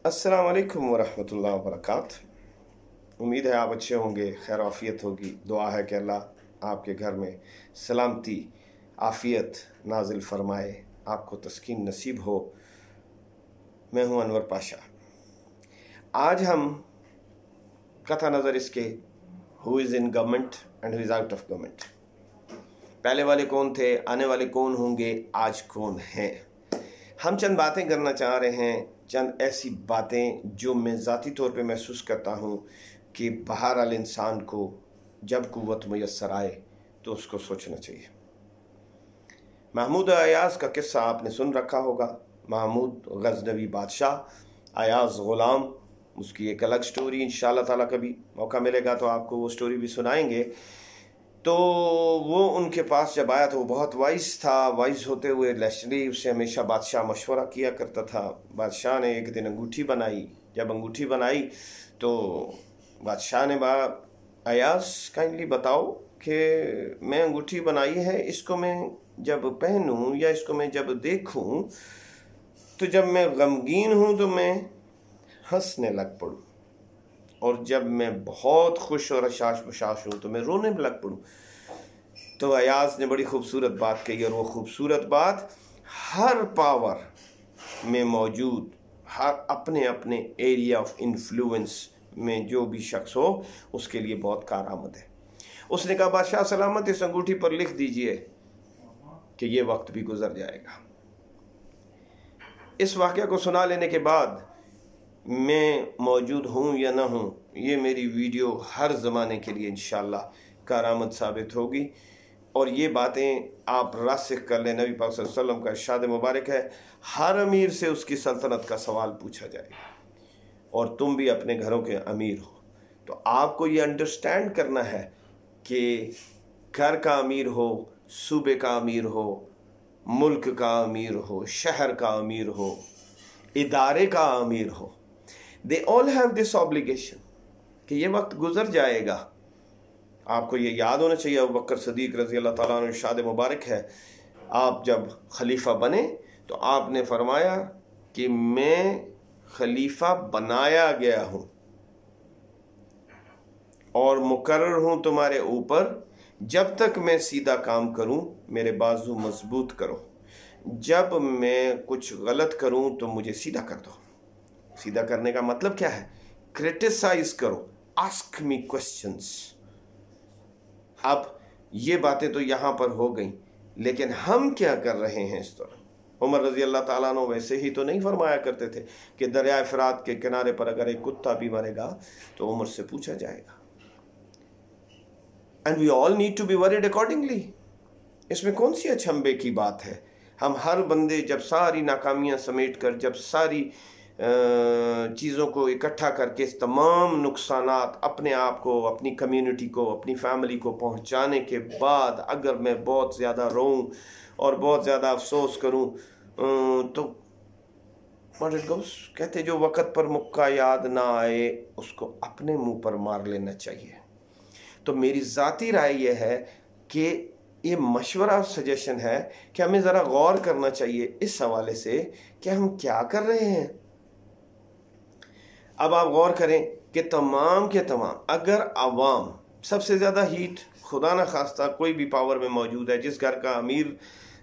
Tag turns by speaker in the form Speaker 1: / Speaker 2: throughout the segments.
Speaker 1: अस्सलाम वालेकुम वरहमतुल्लाहि वबरकातुहू। उम्मीद है आप अच्छे होंगे, खैर आफ़ियत होगी। दुआ है कि अल्लाह आपके घर में सलामती आफ़ियत नाजिल फरमाए, आपको तस्कीन नसीब हो। मैं हूं अनवर पाशा। आज हम कथा नज़र इसके who is in government and who is out of government, पहले वाले कौन थे, आने वाले कौन होंगे, आज कौन हैं। हम चंद बातें करना चाह रहे हैं, चंद ऐसी बातें जो मैं ज़ाती तौर पे महसूस करता हूँ कि बहरहाल इंसान को जब कुव्वत मुयस्सर आए तो उसको सोचना चाहिए। महमूद अयाज़ का किस्सा आपने सुन रखा होगा। महमूद गज़नवी बादशाह, अयाज़ ग़ुलाम, उसकी एक अलग स्टोरी इंशाअल्लाह ताला कभी मौका मिलेगा तो आपको वो स्टोरी भी सुनाएंगे। तो वो उनके पास जब आया तो वो बहुत वाइज था। वाइज होते हुए नेचुरली उससे हमेशा बादशाह मशवरा किया करता था। बादशाह ने एक दिन अंगूठी बनाई। जब अंगूठी बनाई तो बादशाह ने अयाज़ काइंडली बताओ कि मैं अंगूठी बनाई है, इसको मैं जब पहनूं या इसको मैं जब देखूं तो जब मैं गमगीन हूं तो मैं हंसने लग पड़ूं, और जब मैं बहुत खुश और अशाश बशाश हूँ तो मैं रोने में लग पड़ूँ। तो अयाज़ ने बड़ी खूबसूरत बात कही, और वो खूबसूरत बात हर पावर में मौजूद, हर अपने अपने एरिया ऑफ इन्फ्लुएंस में जो भी शख्स हो उसके लिए बहुत कारआमद है। उसने कहा, बादशाह सलामत, इस अंगूठी पर लिख दीजिए कि ये वक्त भी गुजर जाएगा। इस वाक़या को सुना लेने के बाद मैं मौजूद हूँ या ना हूँ, ये मेरी वीडियो हर ज़माने के लिए इंशाअल्लाह कारआमद साबित होगी। और ये बातें आप रासिख कर लें। नबी पाक सल्लल्लाहु अलैहि वसल्लम का इरशाद मुबारक है, हर अमीर से उसकी सल्तनत का सवाल पूछा जाएगा, और तुम भी अपने घरों के अमीर हो। तो आपको ये अंडरस्टैंड करना है कि घर का अमीर हो, सूबे का अमीर हो, मुल्क का अमीर हो, शहर का अमीर हो, इदारे का अमीर हो, they all have this obligation कि ये वक्त गुजर जाएगा। आपको ये याद होना चाहिए, अबू बकर सदीक रज़ी अल्लाह ताला अन्हु इरशाद मुबारक है, आप जब खलीफा बने तो आपने फरमाया कि मैं खलीफा बनाया गया हूँ और मुकर्रर हूँ तुम्हारे ऊपर, जब तक मैं सीधा काम करूँ मेरे बाजू मजबूत करो, जब मैं कुछ गलत करूँ तो मुझे सीधा कर दो। सीधा करने का मतलब क्या है? क्रिटिसाइज करो, आस्क मी क्वेश्चंस। अब ये बातें तो यहाँ पर हो गई, लेकिन हम क्या कर रहे हैं इस तरह? उमर रजी अल्लाह ताला अन्हु वैसे ही तो नहीं फरमाया करते थे कि दरिया फ़रात के किनारे पर अगर एक कुत्ता भी मरेगा तो उमर से पूछा जाएगा। And we all need to be worried accordingly. इसमें कौन सी अचंभे की बात है? हम हर बंदे जब सारी नाकामियां समेट कर, जब सारी चीज़ों को इकट्ठा करके, इस तमाम नुकसानात अपने आप को, अपनी कम्युनिटी को, अपनी फैमिली को पहुंचाने के बाद अगर मैं बहुत ज़्यादा रोऊं और बहुत ज़्यादा अफसोस करूं तो व्हाट इट गोस, कहते जो वक़्त पर मुक्का याद ना आए उसको अपने मुंह पर मार लेना चाहिए। तो मेरी ज़ाती राय यह है कि ये मशवरा सजेशन है कि हमें ज़रा गौर करना चाहिए इस हवाले से कि हम क्या कर रहे हैं। अब आप गौर करें कि तमाम के तमाम, अगर अवाम सबसे ज़्यादा हीट, खुदा न खास्ता कोई भी पावर में मौजूद है, जिस घर का अमीर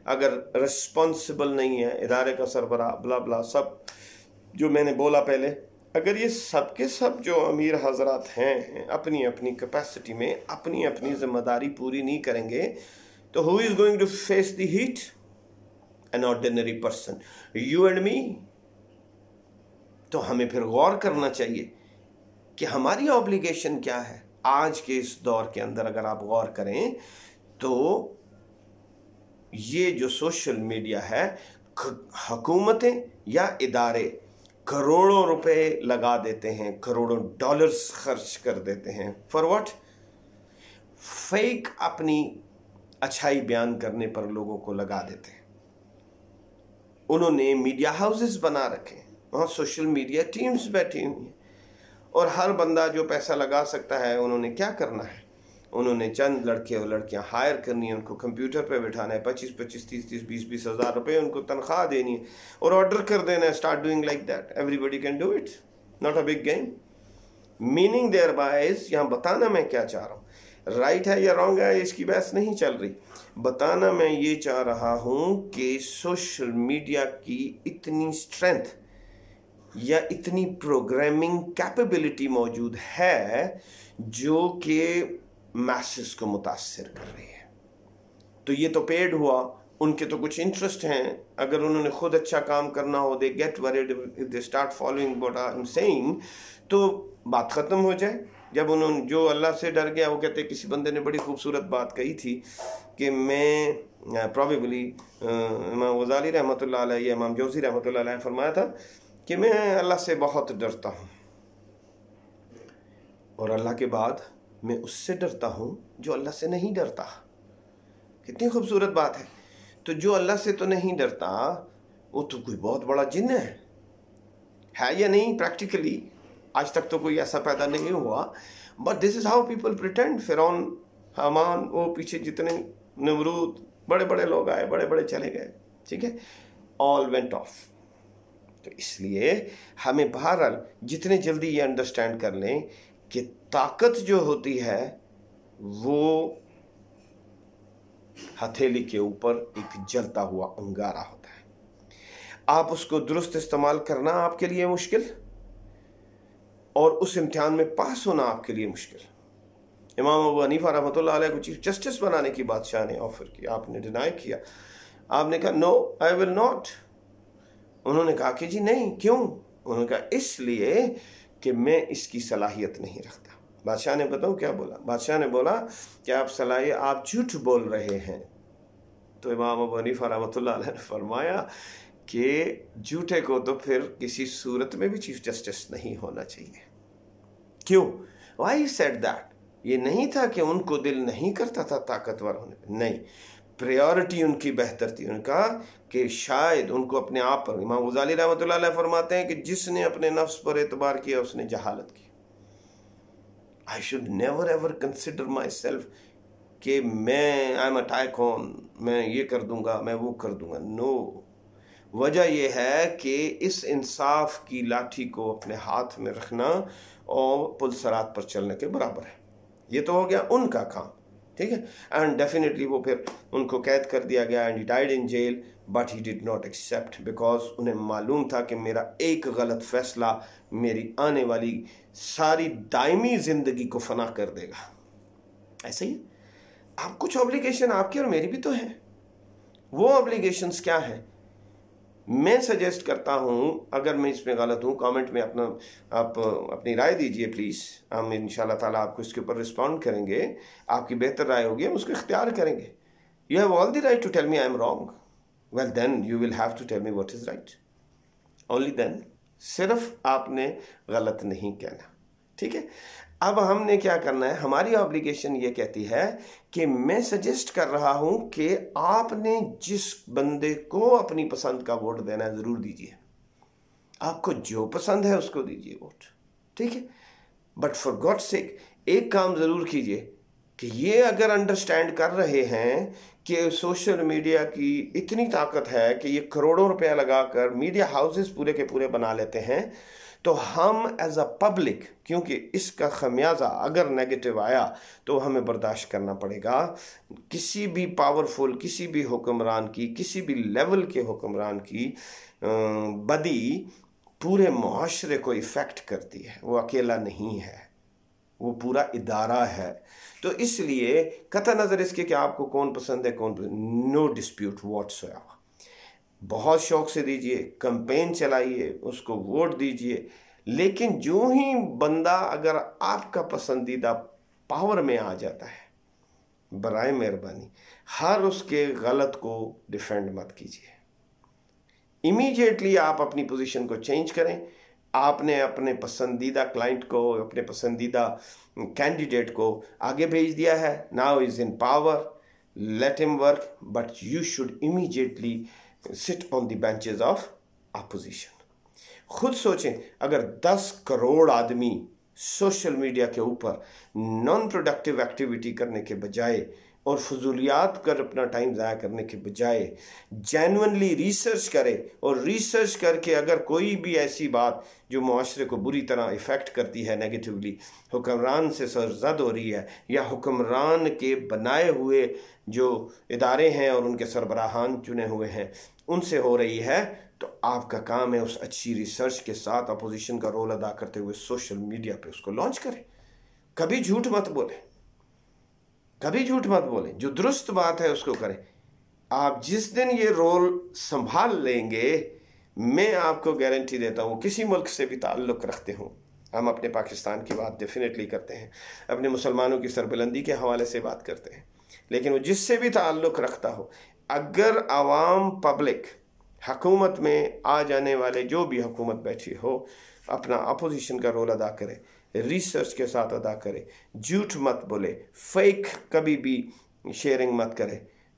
Speaker 1: अगर रिस्पॉन्सिबल नहीं है, इदारे का सरबराह, ब्ला ब्ला सब जो मैंने बोला पहले, अगर ये सब के सब जो अमीर हजरात हैं अपनी अपनी कैपेसिटी में अपनी अपनी जिम्मेदारी पूरी नहीं करेंगे तो who is going to face the heat? An ordinary person, you and me. तो हमें फिर गौर करना चाहिए कि हमारी ऑब्लिगेशन क्या है आज के इस दौर के अंदर। अगर आप गौर करें तो ये जो सोशल मीडिया है, हुकूमतें या इदारे करोड़ों रुपए लगा देते हैं, करोड़ों डॉलर्स खर्च कर देते हैं फॉर व्हाट? फेक अपनी अच्छाई बयान करने पर लोगों को लगा देते हैं। उन्होंने मीडिया हाउसेस बना रखे हैं, वहाँ सोशल मीडिया टीम्स बैठी हुई हैं, और हर बंदा जो पैसा लगा सकता है उन्होंने क्या करना है, उन्होंने चंद लड़के और लड़कियां हायर करनी है, उनको कंप्यूटर पे बिठाना है, 25-25, 30-30, 20-20 हज़ार रुपये उनको तनख्वाह देनी है और ऑर्डर कर देना है, start doing like that, everybody can do it, not a big game. Meaning thereby is, यहाँ बताना मैं क्या चाह रहा हूँ, राइट है या रॉन्ग है इसकी बहस नहीं चल रही, बताना मैं ये चाह रहा हूँ कि सोशल मीडिया की इतनी स्ट्रेंथ या इतनी प्रोग्रामिंग कैपेबिलिटी मौजूद है जो कि मैसेस को मुतासिर कर रही है। तो ये तो पेड हुआ, उनके तो कुछ इंटरेस्ट हैं, अगर उन्होंने खुद अच्छा काम करना हो, they get worried if they start following what I am saying, तो बात ख़त्म हो जाए। जब उन्होंने, जो अल्लाह से डर गया, वो कहते, किसी बंदे ने बड़ी खूबसूरत बात कही थी कि मैं प्रॉबेबली इमाम गज़ाली रहमतुल्लाह अलैह या इमाम जौज़ी रहमतुल्लाह अलैह फरमाया था कि मैं अल्लाह से बहुत डरता हूँ और अल्लाह के बाद मैं उससे डरता हूँ जो अल्लाह से नहीं डरता। कितनी खूबसूरत बात है। तो जो अल्लाह से तो नहीं डरता वो तो कोई बहुत बड़ा जिन्न है या नहीं? प्रैक्टिकली आज तक तो कोई ऐसा पैदा नहीं हुआ, but this is how people pretend. फिरौन, हामान, वो पीछे जितने नमरूद, बड़े बड़े लोग आए, बड़े बड़े चले गए, ठीक है, ऑल वेंट ऑफ। तो इसलिए हमें बहरहाल जितने जल्दी ये अंडरस्टैंड कर लें कि ताकत जो होती है वो हथेली के ऊपर एक जलता हुआ अंगारा होता है, आप उसको दुरुस्त इस्तेमाल करना आपके लिए मुश्किल और उस इम्तिहान में पास होना आपके लिए मुश्किल। इमाम अबू हनीफा रहमतुल्लाह अलैह को चीफ जस्टिस बनाने की बादशाह ने ऑफर की, आपने डिनाई किया, आपने कहा नो आई विल नॉट। उन्होंने कहा कि जी नहीं, क्यों? उन्होंने कहा इसलिए कि मैं इसकी सलाहियत नहीं रखता। बादशाह ने बताऊं क्या बोला? बादशाह ने बोला कि आप झूठ बोल रहे हैं। तो इमाम अबू हनीफा रहमतुल्लाह अलैह ने फरमाया कि झूठे को तो फिर किसी सूरत में भी चीफ जस्टिस नहीं होना चाहिए। क्यों? Why said that? ये नहीं था कि उनको दिल नहीं करता था ताकतवर होने पे, नहीं, प्रायोरिटी उनकी बेहतर थी। उनका कि शायद उनको अपने आप पर, इमाम गज़ाली रहमतुल्लाह अलैह फरमाते हैं कि जिसने अपने नफ्स पर एतबार किया उसने जहालत की। I should never ever consider my self कि मैं आई एम अ टाइकॉन, मैं ये कर दूंगा, मैं वो कर दूंगा। नो, वजह यह है कि इस इंसाफ की लाठी को अपने हाथ में रखना और पुल सरात पर चलने के बराबर है। ये तो हो गया उनका काम, ठीक है। एंड डेफिनेटली वो फिर उनको कैद कर दिया गया and he died in jail, but he did not accept, because उन्हें मालूम था कि मेरा एक गलत फैसला मेरी आने वाली सारी दायमी जिंदगी को फना कर देगा। ऐसे ही आप कुछ ऑब्लिगेशन आपकी और मेरी भी तो है। वो ऑब्लिगेशंस क्या है? मैं सजेस्ट करता हूँ, अगर मैं इसमें गलत हूँ कमेंट में आप अपनी राय दीजिए प्लीज़। हम इंशाल्लाह ताला आपको इसके ऊपर रिस्पॉन्ड करेंगे, आपकी बेहतर राय होगी, हम उसको इख्तियार करेंगे। You have all the right to tell me I am wrong, well then you will have to tell me what is right, only then. सिर्फ आपने गलत नहीं कहना, ठीक है। अब हमने क्या करना है, हमारी ऑब्लिगेशन ये कहती है कि मैं सजेस्ट कर रहा हूं कि आपने जिस बंदे को अपनी पसंद का वोट देना है ज़रूर दीजिए, आपको जो पसंद है उसको दीजिए वोट, ठीक है। बट फॉर गॉड सेक एक काम ज़रूर कीजिए कि ये अगर अंडरस्टैंड कर रहे हैं कि सोशल मीडिया की इतनी ताकत है कि ये करोड़ों रुपया लगाकर मीडिया हाउसेस पूरे के पूरे बना लेते हैं, तो हम एज अ पब्लिक, क्योंकि इसका खमियाजा अगर नेगेटिव आया तो हमें बर्दाश्त करना पड़ेगा। किसी भी पावरफुल, किसी भी हुक्मरान की, किसी भी लेवल के हुक्मरान की बदी पूरे मुआशरे को इफ़ेक्ट करती है, वो अकेला नहीं है, वो पूरा इदारा है। तो इसलिए कतई नज़र इसके कि आपको कौन पसंद है कौन, नो डिस्प्यूट व्हाटसोएवर, बहुत शौक से दीजिए, कैंपेन चलाइए, उसको वोट दीजिए। लेकिन जो ही बंदा अगर आपका पसंदीदा पावर में आ जाता है, बराए मेहरबानी हर उसके गलत को डिफेंड मत कीजिए। इमीडिएटली आप अपनी पोजीशन को चेंज करें। आपने अपने पसंदीदा क्लाइंट को, अपने पसंदीदा कैंडिडेट को आगे भेज दिया है, now is in power, let him work, but you should immediately sit on the benches of opposition. खुद सोचें, अगर 10 करोड़ आदमी सोशल मीडिया के ऊपर नॉन प्रोडक्टिव एक्टिविटी करने के बजाय और फजूलियात कर अपना टाइम ज़ाया करने के बजाय जेन्युइनली रिसर्च करे, और रिसर्च करके अगर कोई भी ऐसी बात जो मुआशरे को बुरी तरह इफ़ेक्ट करती है नेगेटिवली, हुक्मरान से सरजद हो रही है या हुक्मरान के बनाए हुए जो इदारे हैं और उनके सरबराहान चुने हुए हैं उनसे हो रही है, तो आपका काम है उस अच्छी रिसर्च के साथ अपोजिशन का रोल अदा करते हुए सोशल मीडिया पे उसको लॉन्च करें। कभी झूठ मत बोलें, कभी झूठ मत बोलें, जो दुरुस्त बात है उसको करें। आप जिस दिन ये रोल संभाल लेंगे, मैं आपको गारंटी देता हूँ, किसी मुल्क से भी ताल्लुक़ रखते हों, हम अपने पाकिस्तान की बात डेफिनेटली करते हैं, अपने मुसलमानों की सरबुलंदी के हवाले से बात करते हैं, लेकिन वो जिससे भी ताल्लुक़ रखता हो, अगर आवाम पब्लिक हुकूमत में आ जाने वाले जो भी हुकूमत बैठी हो अपना अपोजिशन का रोल अदा करे, रिसर्च के साथ अदा करे, झूठ मत बोले, फेक कभी भी शेयरिंग मत करे,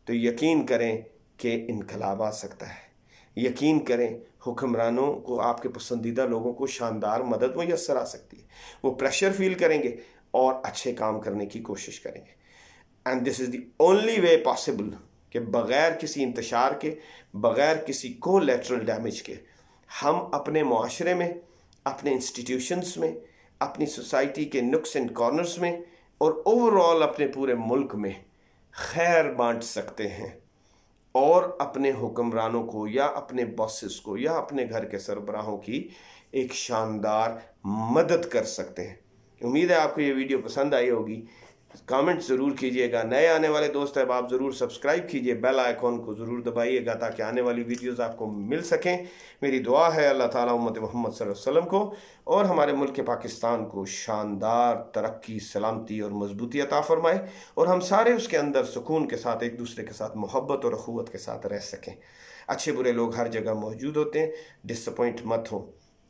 Speaker 1: तो यकीन करें कि इनकलाब आ सकता है। यकीन करें हुक्मरानों को, आपके पसंदीदा लोगों को शानदार मदद मुयस्सर आ सकती है। वो प्रेशर फील करेंगे और अच्छे काम करने की कोशिश करेंगे। And this is the only way possible कि बग़ैर किसी इंतशार के, बग़ैर किसी कोलैटरल डैमेज के, हम अपने मुआशरे में, अपने इंस्टीट्यूशंस में, अपनी सोसाइटी के नुक्स एंड कॉर्नर्स में और ओवरऑल अपने पूरे मुल्क में खैर बांट सकते हैं और अपने हुक्मरानों को या अपने बॉसेस को या अपने घर के सरबराहों की एक शानदार मदद कर सकते हैं। उम्मीद है आपको ये वीडियो पसंद आई होगी। कमेंट ज़रूर कीजिएगा। नए आने वाले दोस्त हैं आप ज़रूर सब्सक्राइब कीजिए, बेल आइकॉन को ज़रूर दबाइएगा ताकि आने वाली वीडियोस आपको मिल सकें। मेरी दुआ है अल्लाह ताला उम्मत मोहम्मद सल्लल्लाहु अलैहि वसल्लम को और हमारे मुल्क के पाकिस्तान को शानदार तरक्की, सलामती और मजबूती अता फरमाए और हम सारे उसके अंदर सुकून के साथ एक दूसरे के साथ मोहब्बत और अखुवत के साथ रह सकें। अच्छे बुरे लोग हर जगह मौजूद होते हैं, डिसअपॉइंट मत हो,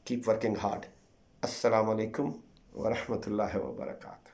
Speaker 1: कीप वर्किंग हार्ड। अस्सलाम वालेकुम व रहमतुल्लाहि व बरकातहू।